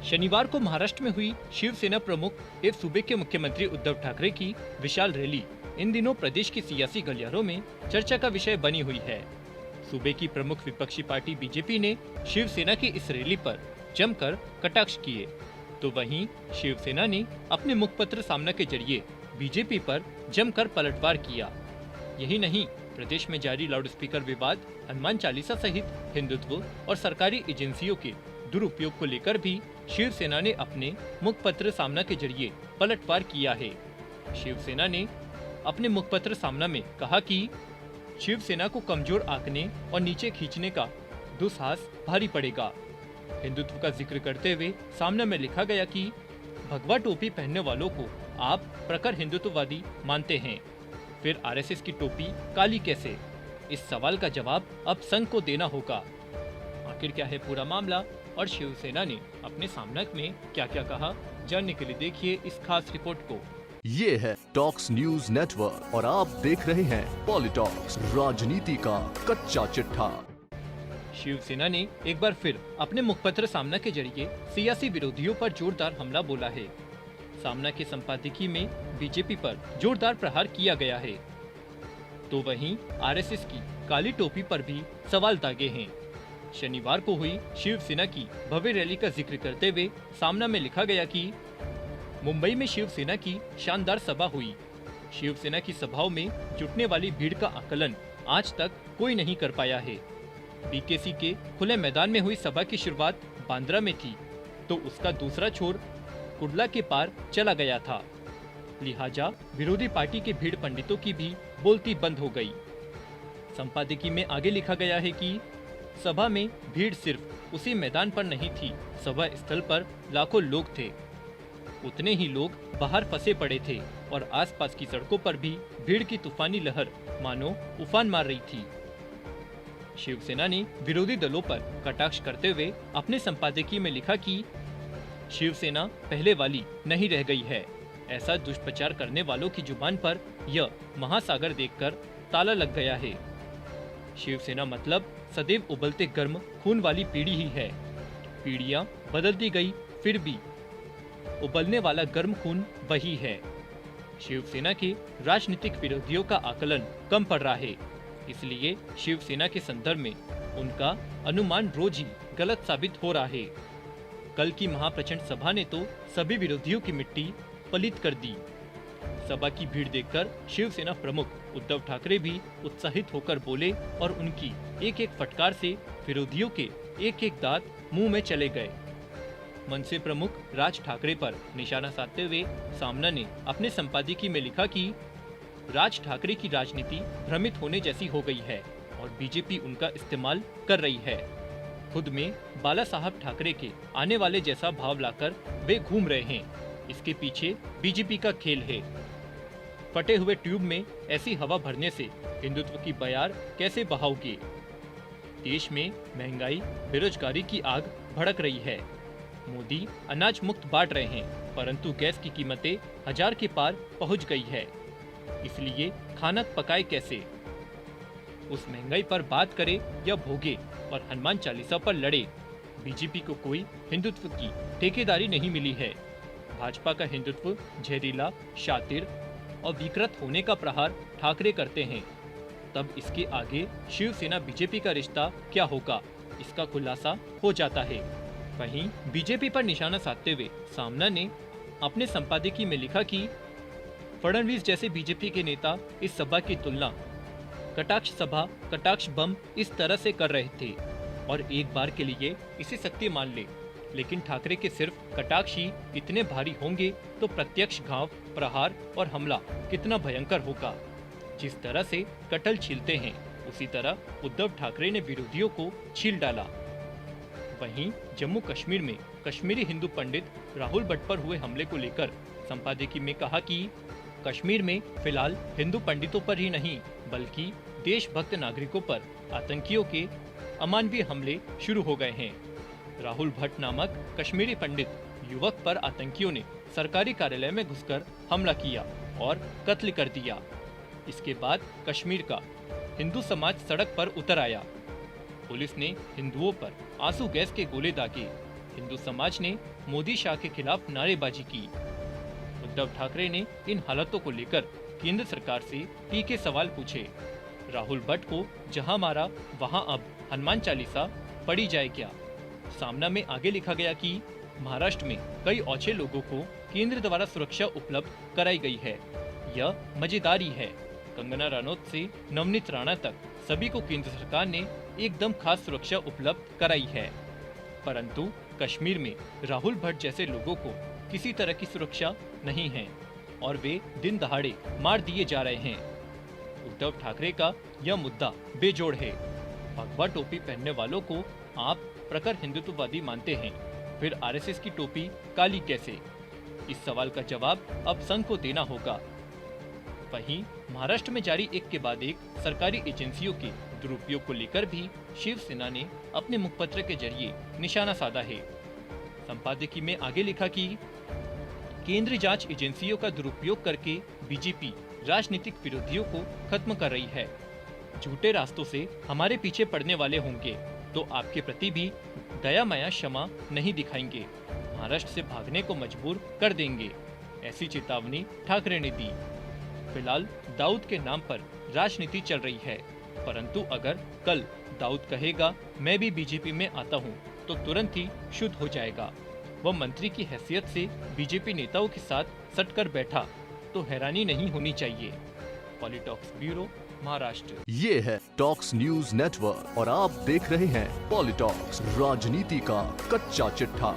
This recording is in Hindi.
शनिवार को महाराष्ट्र में हुई शिवसेना प्रमुख एवं सूबे के मुख्यमंत्री उद्धव ठाकरे की विशाल रैली इन दिनों प्रदेश की सियासी गलियारों में चर्चा का विषय बनी हुई है। सूबे की प्रमुख विपक्षी पार्टी बीजेपी ने शिवसेना की इस रैली पर जमकर कटाक्ष किए, तो वहीं शिवसेना ने अपने मुखपत्र सामना के जरिए बीजेपी पर जमकर पलटवार किया। यही नहीं, प्रदेश में जारी लाउडस्पीकर विवाद, हनुमान चालीसा सहित हिंदुत्व और सरकारी एजेंसियों के दुरुपयोग को लेकर भी शिवसेना ने अपने मुखपत्र सामना के जरिए पलटवार किया है। शिवसेना ने अपने मुखपत्र सामना में कहा कि शिवसेना को कमजोर आंकने और नीचे खींचने का दुस्साहस भारी पड़ेगा। हिंदुत्व का जिक्र करते हुए सामना में लिखा गया कि भगवा टोपी पहनने वालों को आप प्रखर हिंदुत्ववादी मानते हैं, फिर आरएसएस की टोपी काली कैसे? इस सवाल का जवाब अब संघ को देना होगा। आखिर क्या है पूरा मामला और शिवसेना ने अपने सामना में क्या क्या कहा, जानने के लिए देखिए इस खास रिपोर्ट को। ये है टॉक्स न्यूज नेटवर्क और आप देख रहे हैं पॉलिटॉक्स, राजनीति का कच्चा चिट्ठा। शिवसेना ने एक बार फिर अपने मुखपत्र सामना के जरिए सियासी विरोधियों पर जोरदार हमला बोला है। सामना के संपादकीय में बीजेपी पर जोरदार प्रहार किया गया है, तो वहीं आरएसएस की काली टोपी पर भी सवाल दागे हैं। शनिवार को हुई शिवसेना की भव्य रैली का जिक्र करते हुए सामना में लिखा गया कि मुंबई में शिवसेना की शानदार सभा हुई। शिवसेना की सभाओं में जुटने वाली भीड़ का आकलन आज तक कोई नहीं कर पाया है। बीकेसी के खुले मैदान में हुई सभा की शुरुआत बांद्रा में थी, तो उसका दूसरा छोर कुर्ला के पार चला गया था। लिहाजा विरोधी पार्टी के भीड़ पंडितों की भी बोलती बंद हो गई। संपादकीय में आगे लिखा गया है कि सभा में भीड़ सिर्फ उसी मैदान पर नहीं थी, सभा स्थल पर लाखों लोग थे। उतने ही लोग बाहर फंसे पड़े थे और आसपास की सड़कों पर भी भीड़ की तूफानी लहर मानो उफान मार रही थी। शिवसेना ने विरोधी दलों पर कटाक्ष करते हुए अपने संपादकीय में लिखा कि शिवसेना पहले वाली नहीं रह गई है। ऐसा दुष्प्रचार करने वालों की जुबान पर यह महासागर देखकर ताला लग गया है। शिवसेना मतलब सदैव उबलते गर्म खून वाली पीढ़ी ही है। पीढ़ियां बदलती गई, फिर भी उबलने वाला गर्म खून वही है। शिवसेना के राजनीतिक विरोधियों का आकलन कम पड़ रहा है, इसलिए शिवसेना के संदर्भ में उनका अनुमान रोज ही गलत साबित हो रहा है। कल की महाप्रचंड सभा ने तो सभी विरोधियों की मिट्टी पलीत कर दी। सभा की भीड़ देखकर शिवसेना प्रमुख उद्धव ठाकरे भी उत्साहित होकर बोले और उनकी एक एक फटकार से विरोधियों के एक एक दांत मुंह में चले गए। मनसे प्रमुख राज ठाकरे पर निशाना साधते हुए सामना ने अपने संपादकीय में लिखा कि राज ठाकरे की राजनीति भ्रमित होने जैसी हो गई है और बीजेपी उनका इस्तेमाल कर रही है। खुद में बाला साहब ठाकरे के आने वाले जैसा भाव लाकर वे घूम रहे हैं। इसके पीछे बीजेपी का खेल है। फटे हुए ट्यूब में ऐसी हवा भरने से हिंदुत्व की बयार कैसे बहाओगे? देश में महंगाई, बेरोजगारी की आग भड़क रही है। मोदी अनाज मुक्त बांट रहे हैं, परंतु गैस की कीमतें 1000 के पार पहुंच गई है। इसलिए खाना पकाए कैसे? उस महंगाई पर बात करे या भोगे और हनुमान चालीसा पर लड़े। बीजेपी को कोई हिंदुत्व की ठेकेदारी नहीं मिली है। भाजपा का हिंदुत्व जहरीला, शातिर और विकृत होने का प्रहार ठाकरे करते हैं। तब इसके आगे शिवसेना बीजेपी का रिश्ता क्या होगा, इसका खुलासा हो जाता है। वहीं बीजेपी पर निशाना साधते हुए सामना ने अपने संपादकीय में लिखा कि फडणवीस जैसे बीजेपी के नेता इस सभा की तुलना कटाक्ष सभा, कटाक्ष बम इस तरह से कर रहे थे और एक बार के लिए इसे सत्य मान ले, लेकिन ठाकरे के सिर्फ कटाक्ष ही इतने भारी होंगे तो प्रत्यक्ष घाव, प्रहार और हमला कितना भयंकर होगा। जिस तरह से कटहल छीलते हैं, उसी तरह उद्धव ठाकरे ने विरोधियों को छील डाला। वहीं जम्मू कश्मीर में कश्मीरी हिंदू पंडित राहुल भट्ट पर हुए हमले को लेकर संपादकीय में कहा कि कश्मीर में फिलहाल हिंदू पंडितों पर ही नहीं बल्कि देशभक्त नागरिकों पर आतंकियों के अमानवीय हमले शुरू हो गए हैं। राहुल भट्ट नामक कश्मीरी पंडित युवक पर आतंकियों ने सरकारी कार्यालय में घुसकर हमला किया और कत्ल कर दिया। इसके बाद कश्मीर का हिंदू समाज सड़क पर उतर आया। पुलिस ने हिंदुओं पर आंसू गैस के गोले दागे। हिंदू समाज ने मोदी शाह के खिलाफ नारेबाजी की। उद्धव ठाकरे ने इन हालातों को लेकर केंद्र सरकार से तीखे सवाल पूछे। राहुल भट्ट को जहां मारा वहां अब हनुमान चालीसा पढ़ी जाए क्या? सामना में आगे लिखा गया कि महाराष्ट्र में कई औछे लोगों को केंद्र द्वारा सुरक्षा उपलब्ध कराई गई है। यह मजेदारी है। कंगना रनौत से नवनीत राणा तक सभी को केंद्र सरकार ने एकदम खास सुरक्षा उपलब्ध कराई है, परंतु कश्मीर में राहुल भट्ट जैसे लोगों को किसी तरह की सुरक्षा नहीं है और वे दिन दहाड़े मार दिए जा रहे हैं। उद्धव ठाकरे का यह मुद्दा बेजोड़ है। भगवा टोपी पहनने वालों को आप प्रखर हिंदुत्ववादी मानते हैं, फिर आरएसएस की टोपी काली कैसे? इस सवाल का जवाब अब संघ को देना होगा। वहीं महाराष्ट्र में जारी एक के बाद एक सरकारी एजेंसियों के दुरुपयोग को लेकर भी शिवसेना ने अपने मुखपत्र के जरिए निशाना साधा है। संपादकीय में आगे लिखा कि केंद्रीय जांच एजेंसियों का दुरुपयोग करके बीजेपी राजनीतिक विरोधियों को खत्म कर रही है। झूठे रास्तों से हमारे पीछे पड़ने वाले होंगे तो आपके प्रति भी दया माया क्षमा नहीं दिखाएंगे, महाराष्ट्र से भागने को मजबूर कर देंगे, ऐसी चेतावनी ठाकरे ने दी। फिलहाल दाऊद के नाम पर राजनीति चल रही है, परंतु अगर कल दाऊद कहेगा मैं भी बीजेपी में आता हूं, तो तुरंत ही शुद्ध हो जाएगा। वह मंत्री की हैसियत से बीजेपी नेताओं के साथ सटकर बैठा तो हैरानी नहीं होनी चाहिए। पॉलिटॉक्स ब्यूरो, महाराष्ट्र। ये है टॉक्स न्यूज नेटवर्क और आप देख रहे हैं पॉलिटॉक्स, राजनीति का कच्चा चिट्ठा।